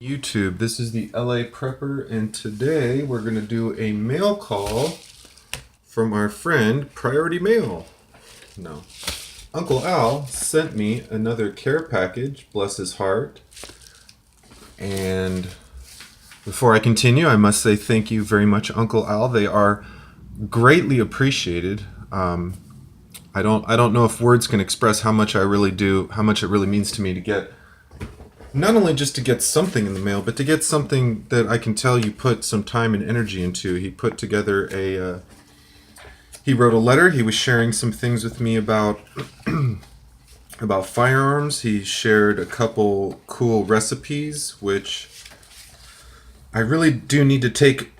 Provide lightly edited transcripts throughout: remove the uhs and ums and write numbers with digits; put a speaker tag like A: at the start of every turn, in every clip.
A: YouTube, this is the LA Prepper, and today we're going to do a mail call from our friend Priority Mail. No. Uncle Al sent me another care package, bless his heart. And before I continue, I must say thank you very much, Uncle Al. They are greatly appreciated. I don't know if words can express how much I really do, how much it really means to me to get not only just to get something in the mail, but to get something that I can tell you put some time and energy into. He put together he wrote a letter. He was sharing some things with me about about firearms. He shared a couple cool recipes, which I really do need to take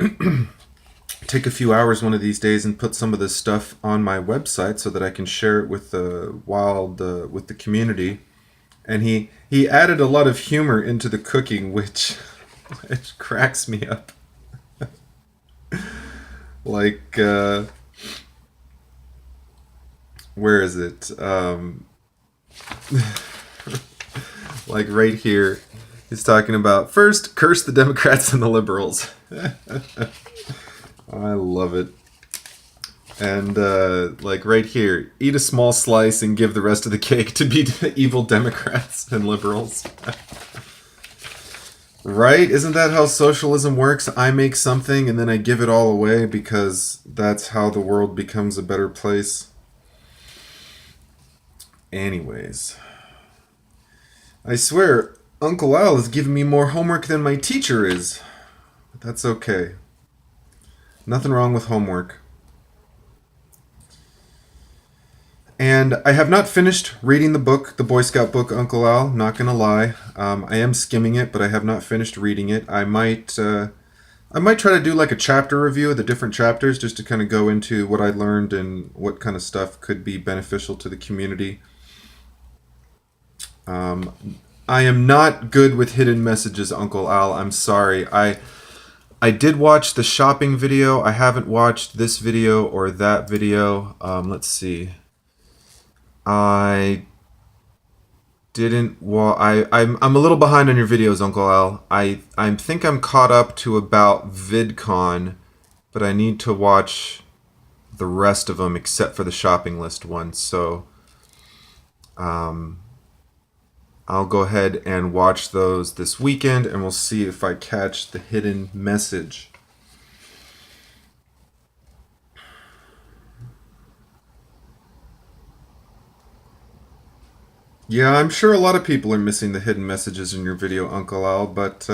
A: take a few hours one of these days and put some of this stuff on my website so that I can share it with with the community. And he added a lot of humor into the cooking, which cracks me up. Like, where is it? Like right here, he's talking about first, curse the Democrats and the liberals. I love it. And like right here, eat a small slice and give the rest of the cake to be the evil Democrats and liberals. Right? Isn't that how socialism works? I make something and then I give it all away because that's how the world becomes a better place. Anyways, I swear, Uncle Al is giving me more homework than my teacher is. But that's okay. Nothing wrong with homework. And I have not finished reading the book, the Boy Scout book, Uncle Al, not gonna lie. I am skimming it, but I have not finished reading it. I might try to do like a chapter review of the different chapters just to kind of go into what I learned and what kind of stuff could be beneficial to the community. I am not good with hidden messages, Uncle Al. I'm sorry. I did watch the shopping video. I haven't watched this video or that video. Let's see. I didn't. Well, I'm a little behind on your videos, Uncle Al. I think I'm caught up to about VidCon, but I need to watch the rest of them except for the shopping list one. So, I'll go ahead and watch those this weekend, and we'll see if I catch the hidden message. Yeah, I'm sure a lot of people are missing the hidden messages in your video, Uncle Al, but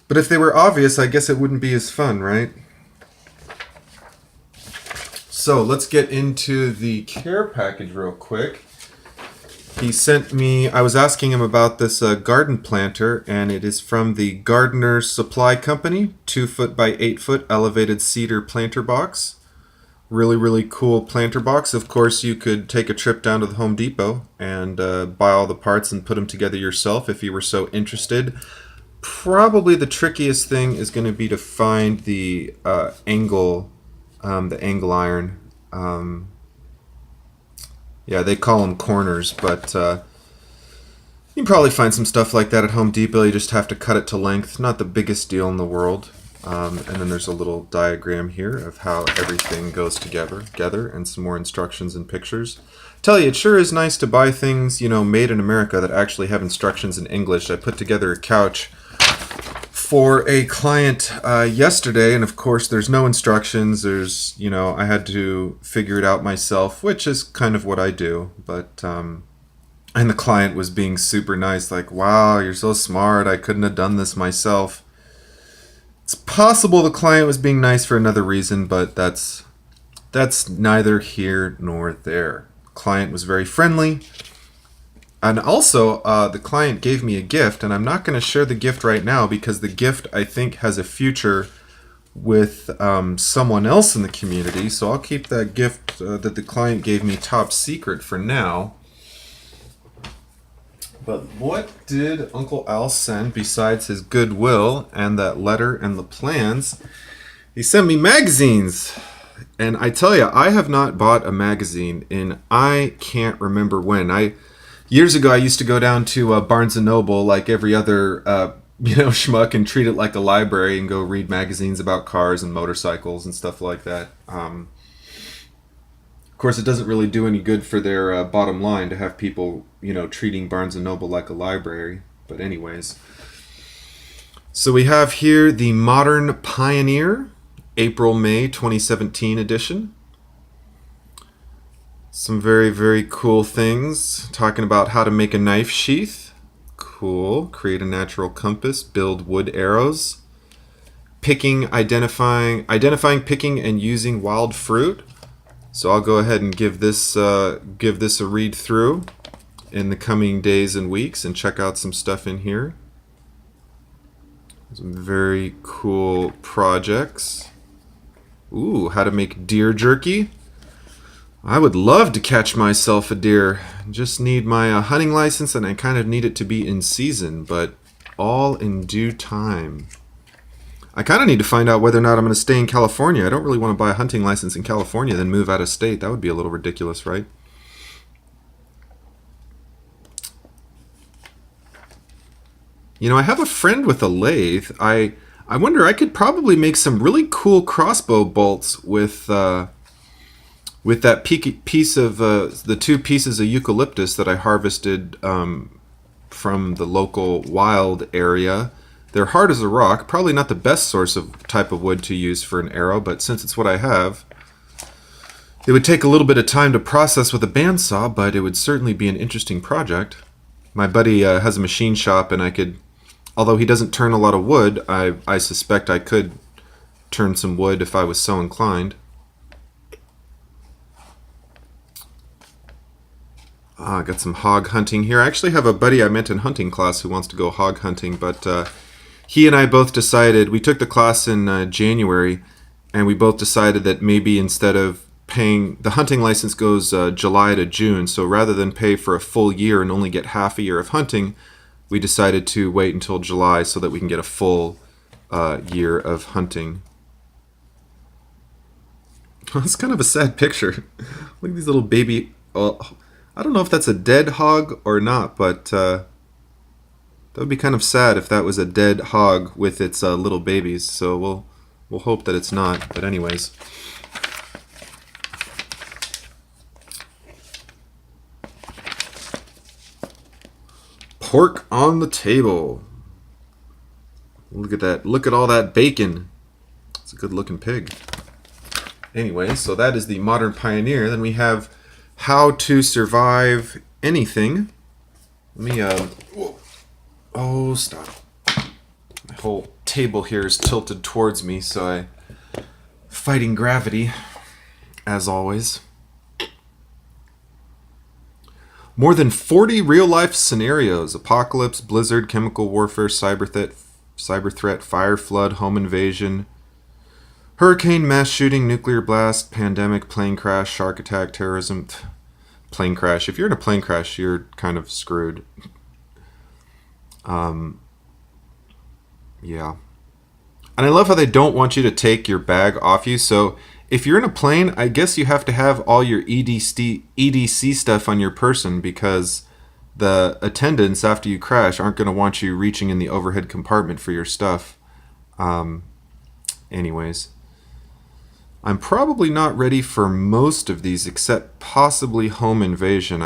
A: if they were obvious, I guess it wouldn't be as fun, right? So let's get into the care package real quick. He sent me, I was asking him about this garden planter, and it is from the Gardener's Supply Company, 2-foot by 8-foot elevated cedar planter box. Really, really cool planter box. Of course, you could take a trip down to the Home Depot and buy all the parts and put them together yourself if you were so interested. Probably the trickiest thing is going to be to find the angle iron. Yeah, they call them corners, but you can probably find some stuff like that at Home Depot. You just have to cut it to length. Not the biggest deal in the world. And then there's a little diagram here of how everything goes together and some more instructions and pictures. Tell you, it sure is nice to buy things, made in America that actually have instructions in English. I put together a couch for a client yesterday, and of course there's no instructions. I had to figure it out myself, which is kind of what I do. But, and the client was being super nice, like, wow, you're so smart, I couldn't have done this myself. It's possible the client was being nice for another reason, but that's neither here nor there. The client was very friendly. And also, the client gave me a gift, and I'm not going to share the gift right now because the gift, I think, has a future with someone else in the community. So I'll keep that gift that the client gave me top secret for now. But what did Uncle Al send besides his goodwill and that letter and the plans? He sent me magazines. And I tell you, I have not bought a magazine in I can't remember when. Years ago, I used to go down to Barnes & Noble like every other, schmuck and treat it like a library and go read magazines about cars and motorcycles and stuff like that. Of course, it doesn't really do any good for their bottom line to have people, treating Barnes & Noble like a library. But anyways. So we have here the Modern Pioneer, April-May 2017 edition. Some very, very cool things. Talking about how to make a knife sheath. Cool. Create a natural compass. Build wood arrows. Identifying, picking, and using wild fruit. So I'll go ahead and give this a read through in the coming days and weeks and check out some stuff in here. Some very cool projects. Ooh, how to make deer jerky. I would love to catch myself a deer. Just need my hunting license, and I kind of need it to be in season, but all in due time. I kind of need to find out whether or not I'm going to stay in California. I don't really want to buy a hunting license in California then move out of state. That would be a little ridiculous, right? I have a friend with a lathe. I wonder, I could probably make some really cool crossbow bolts with that piece of the 2 pieces of eucalyptus that I harvested from the local wild area. They're hard as a rock. Probably not the best type of wood to use for an arrow, but since it's what I have, it would take a little bit of time to process with a bandsaw, but it would certainly be an interesting project. My buddy has a machine shop, and I could, although he doesn't turn a lot of wood, I suspect I could turn some wood if I was so inclined. I got some hog hunting here. I actually have a buddy I met in hunting class who wants to go hog hunting, but he and I both decided, we took the class in January, and we both decided that maybe instead of paying, the hunting license goes July to June, so rather than pay for a full year and only get half a year of hunting, we decided to wait until July so that we can get a full year of hunting. It's kind of a sad picture. Look at these little baby... I don't know if that's a dead hog or not, but that would be kind of sad if that was a dead hog with its little babies. So we'll hope that it's not. But anyways, pork on the table. Look at that! Look at all that bacon. It's a good-looking pig. Anyway, so that is the Modern Pioneer. Then we have How to Survive Anything. Let me, oh, stop. My whole table here is tilted towards me, so fighting gravity, as always. More than 40 real-life scenarios: apocalypse, blizzard, chemical warfare, cyber threat, fire, flood, home invasion, hurricane, mass shooting, nuclear blast, pandemic, plane crash, shark attack, terrorism. Plane crash. If you're in a plane crash, you're kind of screwed. Yeah. And I love how they don't want you to take your bag off you. So if you're in a plane, I guess you have to have all your EDC stuff on your person, because the attendants, after you crash, aren't going to want you reaching in the overhead compartment for your stuff. Anyways. I'm probably not ready for most of these, except possibly home invasion.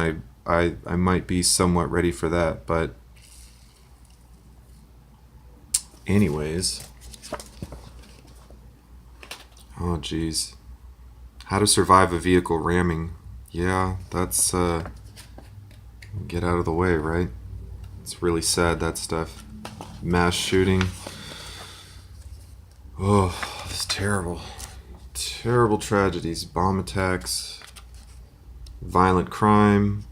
A: I might be somewhat ready for that, but anyways. Oh, geez. How to survive a vehicle ramming. Yeah, that's, get out of the way, right? It's really sad, that stuff. Mass shooting. Oh, it's terrible. Terrible tragedies, bomb attacks, violent crime.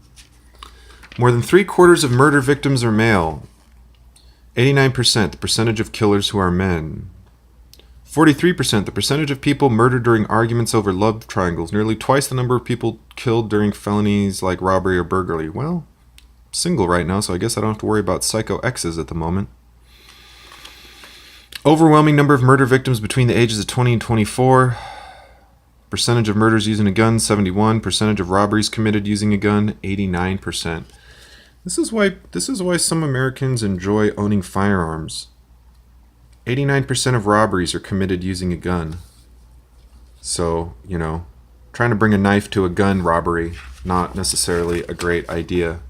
A: More than 3/4 of murder victims are male. 89%, the percentage of killers who are men. 43%, the percentage of people murdered during arguments over love triangles. Nearly twice the number of people killed during felonies like robbery or burglary. Well, I'm single right now, so I guess I don't have to worry about psycho exes at the moment. Overwhelming number of murder victims between the ages of 20 and 24. Percentage of murders using a gun, 71%. Percentage of robberies committed using a gun, 89%. This is why some Americans enjoy owning firearms. 89% of robberies are committed using a gun. So, you know, trying to bring a knife to a gun robbery, not necessarily a great idea.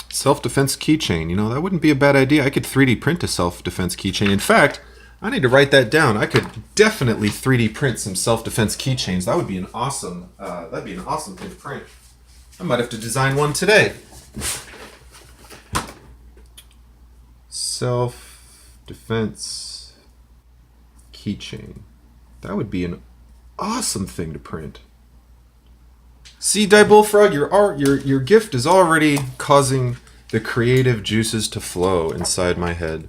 A: Self-defense keychain. You know, that wouldn't be a bad idea. I could 3D print a self-defense keychain. In fact, I need to write that down. I could definitely 3D print some self-defense keychains. That would be an awesome, thing to print. I might have to design one today. Self-defense keychain. That would be an awesome thing to print. See, Diebulfrog, your gift is already causing the creative juices to flow inside my head.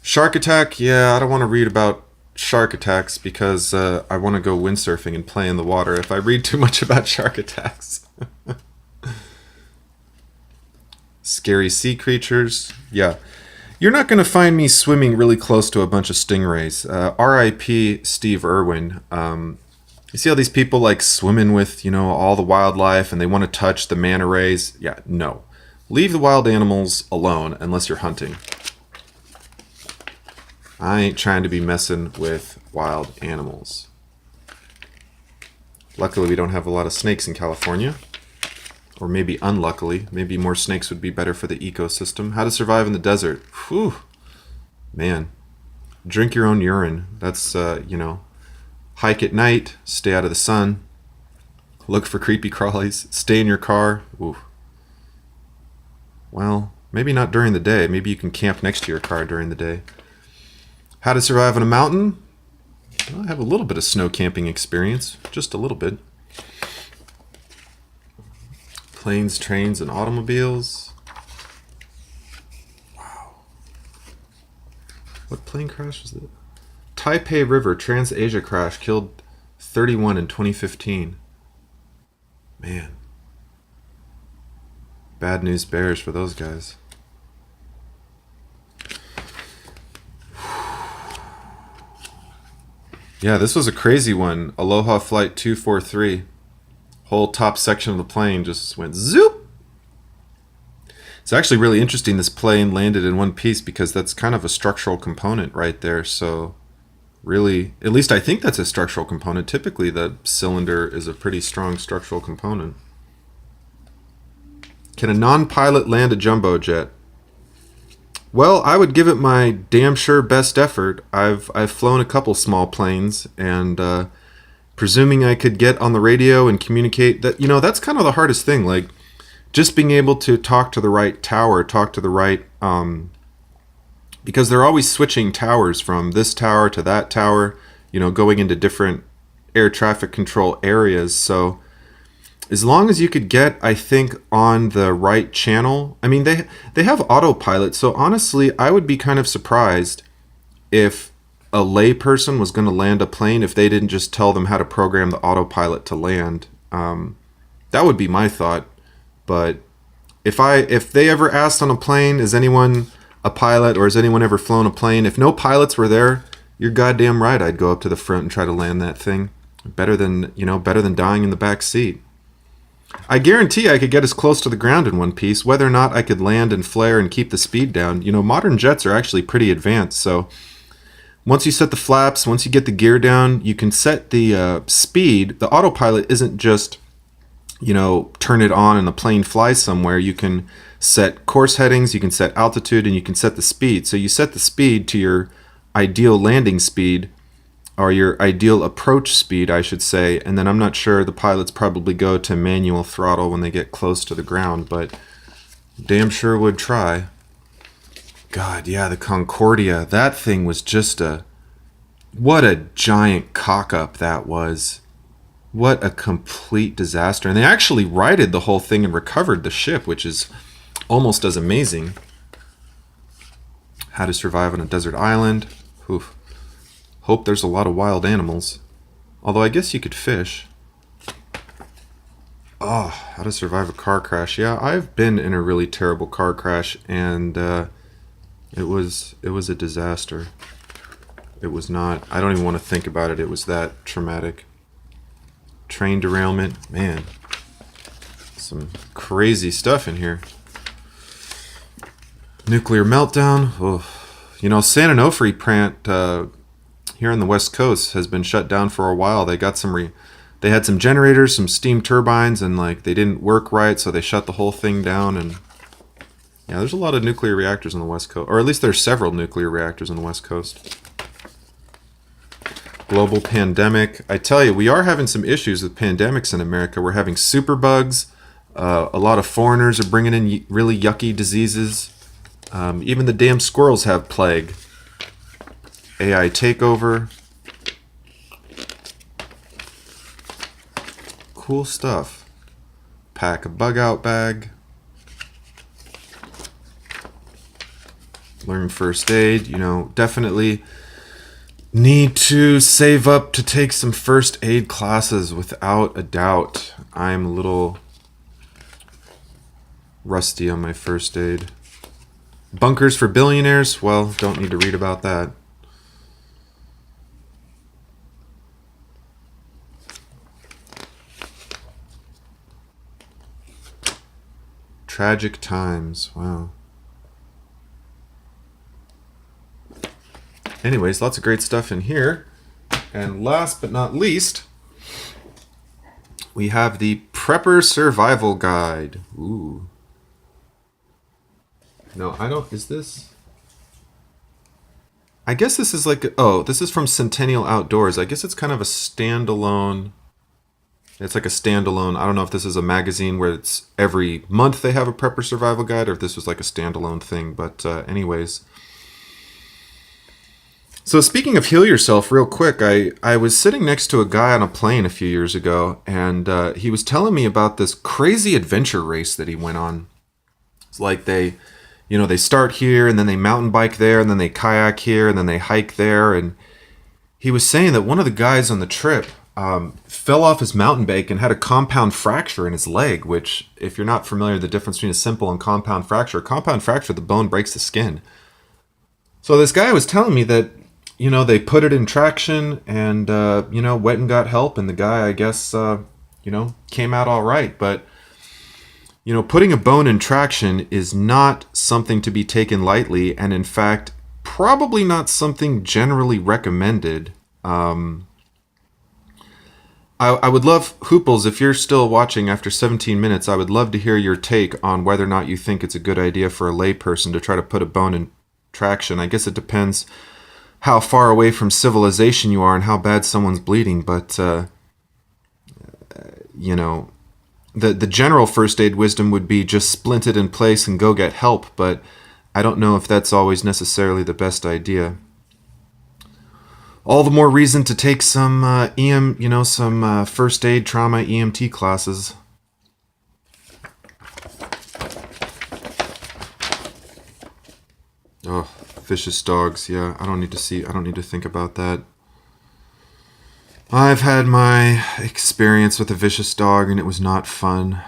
A: Shark attack, yeah, I don't want to read about shark attacks because I want to go windsurfing and play in the water if I read too much about shark attacks. Scary sea creatures, yeah. You're not going to find me swimming really close to a bunch of stingrays. R.I.P. Steve Irwin. You see all these people like swimming with, you know, all the wildlife and they want to touch the manta rays? Yeah, no. Leave the wild animals alone unless you're hunting. I ain't trying to be messing with wild animals. Luckily, we don't have a lot of snakes in California. Or maybe unluckily. Maybe more snakes would be better for the ecosystem. How to survive in the desert. Whew. Man. Drink your own urine. That's, you know. Hike at night. Stay out of the sun. Look for creepy crawlies. Stay in your car. Ooh. Well, maybe not during the day. Maybe you can camp next to your car during the day. How to survive on a mountain? Well, I have a little bit of snow camping experience. Just a little bit. Planes, trains, and automobiles. Wow. What plane crash was it? Taipei River Trans-Asia crash killed 31 in 2015. Man. Bad news bears for those guys. Yeah, this was a crazy one. Aloha Flight 243. Whole top section of the plane just went zoop. It's actually really interesting this plane landed in one piece because that's kind of a structural component right there. So really, at least I think that's a structural component. Typically the cylinder is a pretty strong structural component. Can a non-pilot land a jumbo jet? Well, I would give it my damn sure best effort. I've flown a couple small planes, and presuming I could get on the radio and communicate, that, you know, that's kind of the hardest thing. Like, just being able to talk to the right tower, talk to the right, because they're always switching towers from this tower to that tower, you know, going into different air traffic control areas. So as long as you could get, I think, on the right channel. I mean, they have autopilot, so honestly, I would be kind of surprised if a layperson was going to land a plane if they didn't just tell them how to program the autopilot to land. That would be my thought. But if they ever asked on a plane, is anyone a pilot or has anyone ever flown a plane? If no pilots were there, you're goddamn right I'd go up to the front and try to land that thing. Better than dying in the back seat. I guarantee I could get as close to the ground in one piece. Whether or not I could land and flare and keep the speed down, you know, modern jets are actually pretty advanced. So once you set the flaps, once you get the gear down, you can set the speed. The autopilot isn't just, you know, turn it on and the plane flies somewhere. You can set course headings, you can set altitude, and you can set the speed. So you set the speed to your ideal landing speed, or your ideal approach speed, I should say, and then I'm not sure, the pilots probably go to manual throttle when they get close to the ground, but damn sure would try. God, yeah, the Concordia, that thing was just what a giant cock-up that was. What a complete disaster. And they actually righted the whole thing and recovered the ship, which is almost as amazing. How to survive on a desert island. Oof. Hope there's a lot of wild animals. Although I guess you could fish. Oh, how to survive a car crash. Yeah, I've been in a really terrible car crash, and it was a disaster. It was not. I don't even want to think about it. It was that traumatic. Train derailment. Man. Some crazy stuff in here. Nuclear meltdown. Oh. You know, San Onofre plant here on the West Coast has been shut down for a while. They got they had some generators, some steam turbines, and like they didn't work right, so they shut the whole thing down. And yeah, there's a lot of nuclear reactors on the West Coast, or at least there's several nuclear reactors on the West Coast. Global pandemic. I tell you, we are having some issues with pandemics in America. We're having superbugs. A lot of foreigners are bringing in really yucky diseases. Even the damn squirrels have plague. AI takeover. Cool stuff. Pack a bug out bag. Learn first aid. You know, definitely need to save up to take some first aid classes without a doubt. I'm a little rusty on my first aid. Bunkers for billionaires? Well, don't need to read about that. Tragic times. Wow. Anyways, lots of great stuff in here. And last but not least, we have the Prepper Survival Guide. Ooh. No, I don't... Is this... I guess this is like... Oh, this is from Centennial Outdoors. I guess it's kind of a standalone... It's like a standalone... I don't know if this is a magazine where it's every month they have a Prepper Survival Guide, or if this was like a standalone thing. But anyways... So speaking of heal yourself, real quick, I was sitting next to a guy on a plane a few years ago, and he was telling me about this crazy adventure race that he went on. It's like they start here, and then they mountain bike there, and then they kayak here, and then they hike there. And he was saying that one of the guys on the trip fell off his mountain bike and had a compound fracture in his leg, which, if you're not familiar with the difference between a simple and compound fracture, the bone breaks the skin. So this guy was telling me that, you know, they put it in traction and, went and got help. And the guy, I guess, came out all right. But, you know, putting a bone in traction is not something to be taken lightly. And in fact, probably not something generally recommended. I would love, Hooples, if you're still watching after 17 minutes, I would love to hear your take on whether or not you think it's a good idea for a layperson to try to put a bone in traction. I guess it depends how far away from civilization you are and how bad someone's bleeding, but the general first aid wisdom would be just splint it in place and go get help, but I don't know if that's always necessarily the best idea. All the more reason to take some first aid trauma EMT classes. Oh, vicious dogs. Yeah, I don't need to think about that. I've had my experience with a vicious dog and it was not fun.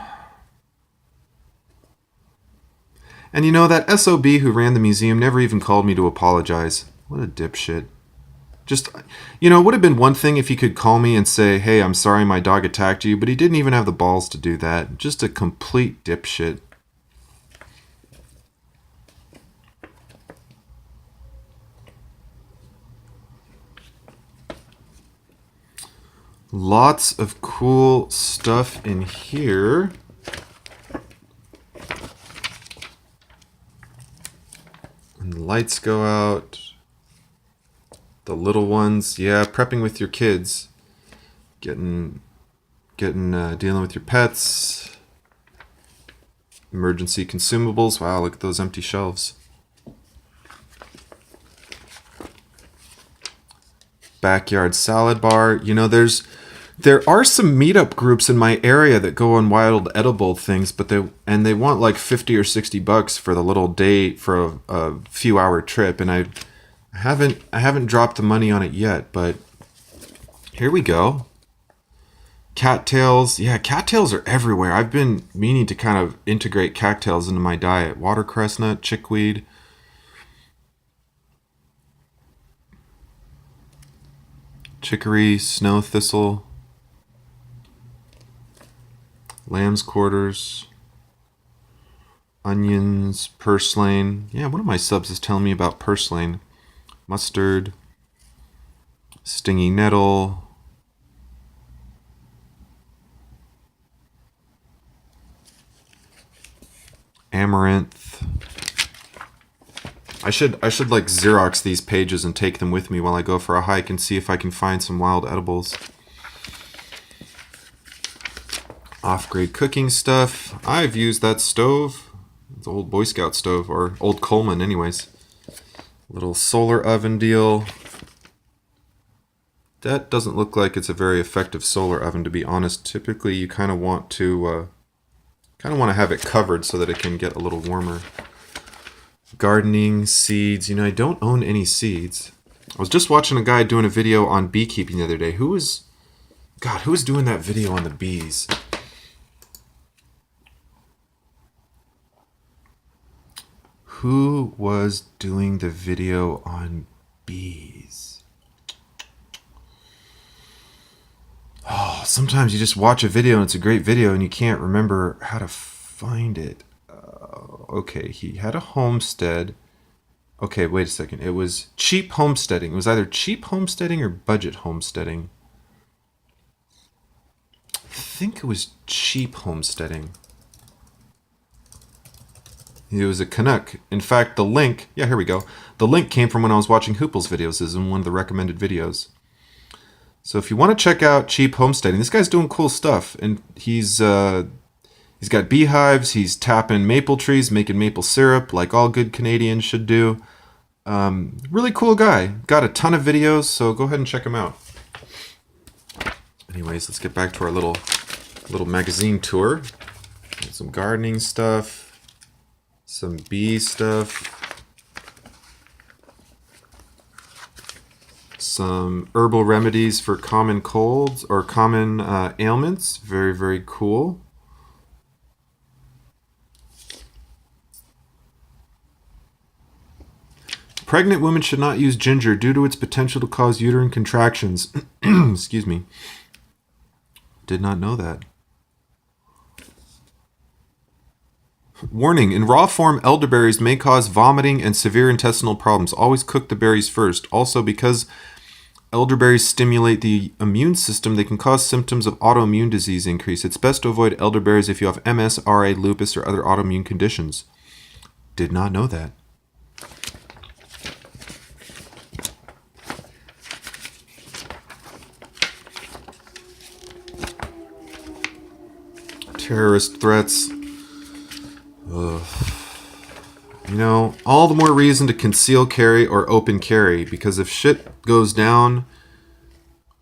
A: And you know, that SOB who ran the museum never even called me to apologize. What a dipshit. Just, it would have been one thing if he could call me and say, hey, I'm sorry my dog attacked you, but he didn't even have the balls to do that. Just a complete dipshit. Lots of cool stuff in here. And the lights go out. The little ones, yeah, prepping with your kids. Dealing with your pets. Emergency consumables. Wow, look at those empty shelves. Backyard salad bar. You know, there are some meetup groups in my area that go on wild edible things, but they want like $50 or $60 for the little day for a few hour trip, and I haven't dropped the money on it yet, but here we go. Cattails. Yeah, cattails are everywhere. I've been meaning to kind of integrate cattails into my diet. Watercress nut, chickweed. chicory, snow thistle, lamb's quarters, onions, purslane. Yeah, one of my subs is telling me about purslane. Mustard, stingy nettle, amaranth. I should like Xerox these pages and take them with me while I go for a hike and see if I can find some wild edibles. Off-grade cooking stuff. I've used that stove. It's an old Boy Scout stove, or old Coleman anyways. Little solar oven deal. That doesn't look like it's a very effective solar oven, to be honest. Typically you kind of want to have it covered so that it can get a little warmer. Gardening, seeds. You know, I don't own any seeds. I was just watching a guy doing a video on beekeeping the other day. Who was doing that video on the bees? Who was doing the video on bees? Oh, sometimes you just watch a video and it's a great video and you can't remember how to find it. Okay, he had a homestead. Okay, wait a second. It was cheap homesteading. It was either cheap homesteading or budget homesteading. I think it was cheap homesteading. He was a Canuck. In fact, the link... Yeah, here we go. The link came from when I was watching Hoople's videos. This is in one of the recommended videos. So if you want to check out cheap homesteading, this guy's doing cool stuff. And he's got beehives. He's tapping maple trees, making maple syrup, like all good Canadians should do. Really cool guy. Got a ton of videos, so go ahead and check him out. Anyways, let's get back to our little magazine tour. Some gardening stuff, some bee stuff, some herbal remedies for common colds or common ailments. Very, very cool. Pregnant women should not use ginger due to its potential to cause uterine contractions. Excuse me. Did not know that. Warning, in raw form, elderberries may cause vomiting and severe intestinal problems. Always cook the berries first. Also, because elderberries stimulate the immune system, they can cause symptoms of autoimmune disease increase. It's best to avoid elderberries if you have MS, RA, lupus, or other autoimmune conditions. Did not know that. Terrorist threats. Ugh. You know, all the more reason to conceal carry or open carry, because if shit goes down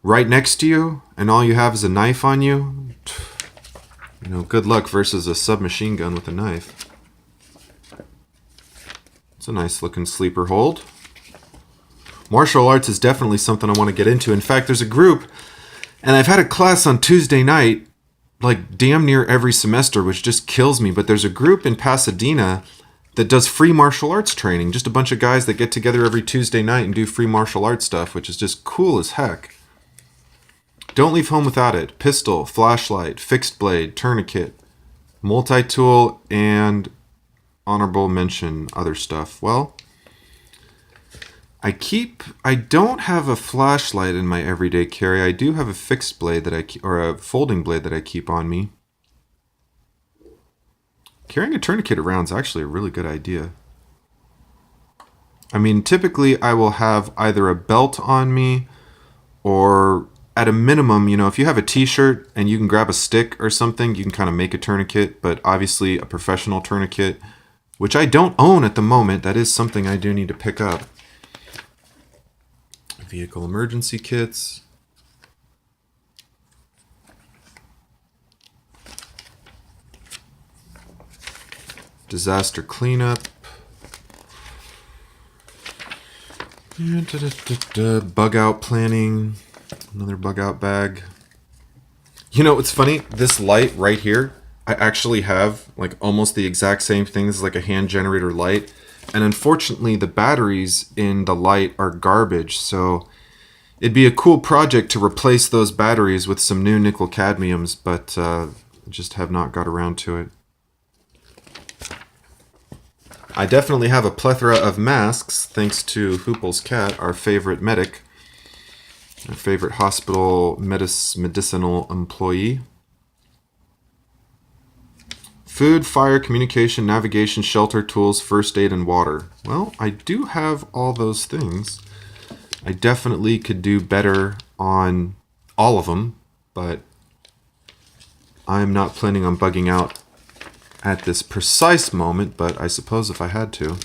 A: right next to you and all you have is a knife on you, you know, good luck versus a submachine gun with a knife. It's a nice looking sleeper hold. Martial arts is definitely something I want to get into. In fact, there's a group, and I've had a class on Tuesday night like damn near every semester, which just kills me. But there's a group in Pasadena that does free martial arts training. Just a bunch of guys that get together every Tuesday night and do free martial arts stuff, which is just cool as heck. Don't leave home without it. Pistol, flashlight, fixed blade, tourniquet, multi-tool, and honorable mention other stuff. Well, I don't have a flashlight in my everyday carry. I do have a fixed blade that or a folding blade that I keep on me. Carrying a tourniquet around is actually a really good idea. I mean, typically I will have either a belt on me or at a minimum, you know, if you have a t-shirt and you can grab a stick or something, you can kind of make a tourniquet, but obviously a professional tourniquet, which I don't own at the moment, that is something I do need to pick up. Vehicle emergency kits. Disaster cleanup. Bug out planning. Another bug out bag. You know, it's funny. This light right here, I actually have like almost the exact same thing. This is like a hand generator light. And unfortunately, the batteries in the light are garbage. So It'd be a cool project to replace those batteries with some new nickel cadmiums, but just have not got around to it. I definitely have a plethora of masks, thanks to Hoople's cat, our favorite medic, our favorite hospital medicinal employee. Food, fire, communication, navigation, shelter, tools, first aid, and water. Well, I do have all those things. I definitely could do better on all of them, but I'm not planning on bugging out at this precise moment, but I suppose if I had to.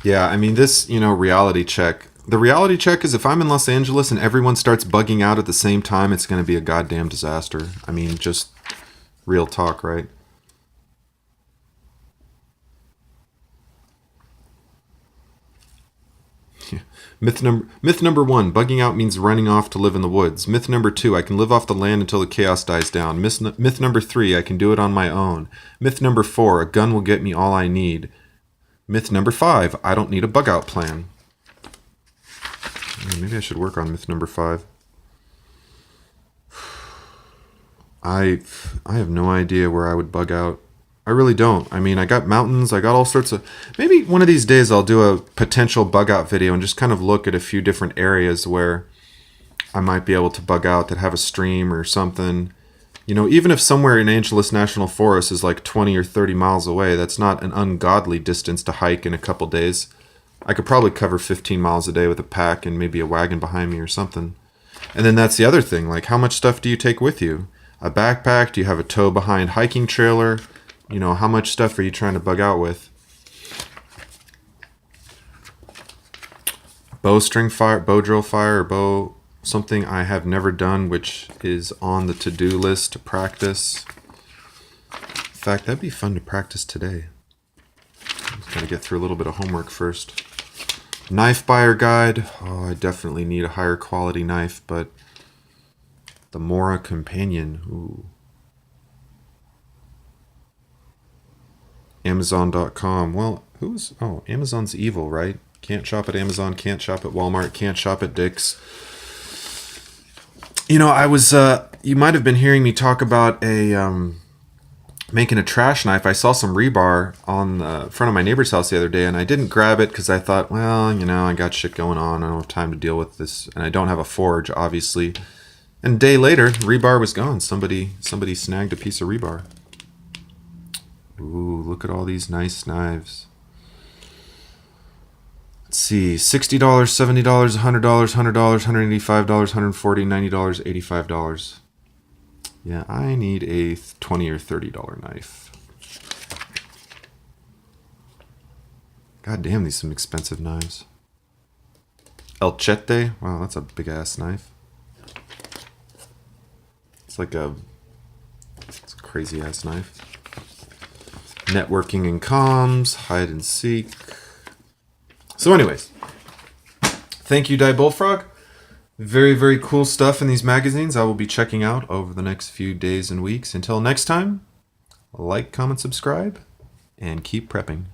A: Yeah, I mean, this, reality check. The reality check is if I'm in Los Angeles and everyone starts bugging out at the same time, it's going to be a goddamn disaster. I mean, just real talk, right? Myth number 1, bugging out means running off to live in the woods. Myth number 2, I can live off the land until the chaos dies down. Myth number 3, I can do it on my own. Myth number 4, a gun will get me all I need. Myth number 5, I don't need a bug out plan. Maybe I should work on myth number 5. I have no idea where I would bug out. I really don't. I mean, I got mountains, I got all sorts of... Maybe one of these days I'll do a potential bug out video and just kind of look at a few different areas where I might be able to bug out that have a stream or something. Even if somewhere in Angeles National Forest is like 20 or 30 miles away, that's not an ungodly distance to hike in a couple days. I could probably cover 15 miles a day with a pack and maybe a wagon behind me or something. And then that's the other thing, like how much stuff do you take with you? A backpack? Do you have a tow behind hiking trailer? How much stuff are you trying to bug out with? Bowstring fire, bow drill fire, or bow... Something I have never done, which is on the to-do list to practice. In fact, that'd be fun to practice today. Just gotta get through a little bit of homework first. Knife buyer guide. Oh, I definitely need a higher quality knife, but the Mora Companion. Ooh. Amazon.com. Well, Amazon's evil, right? Can't shop at Amazon, can't shop at Walmart, can't shop at Dick's. I was, you might have been hearing me talk about making a trash knife. I saw some rebar on the front of my neighbor's house the other day, and I didn't grab it because I thought, well, I got shit going on. I don't have time to deal with this, and I don't have a forge, obviously. And a day later, rebar was gone. Somebody snagged a piece of rebar. Ooh, look at all these nice knives. Let's see, $60, $70, $100, $100, $185, $140, $90, $85. Yeah, I need a $20 or $30 knife. God damn, these are some expensive knives. El Chete, wow, that's a big ass knife. It's a crazy ass knife. Networking and comms, hide and seek. So anyways, thank you, Diebulfrog. Very, very cool stuff in these magazines I will be checking out over the next few days and weeks. Until next time, like, comment, subscribe, and keep prepping.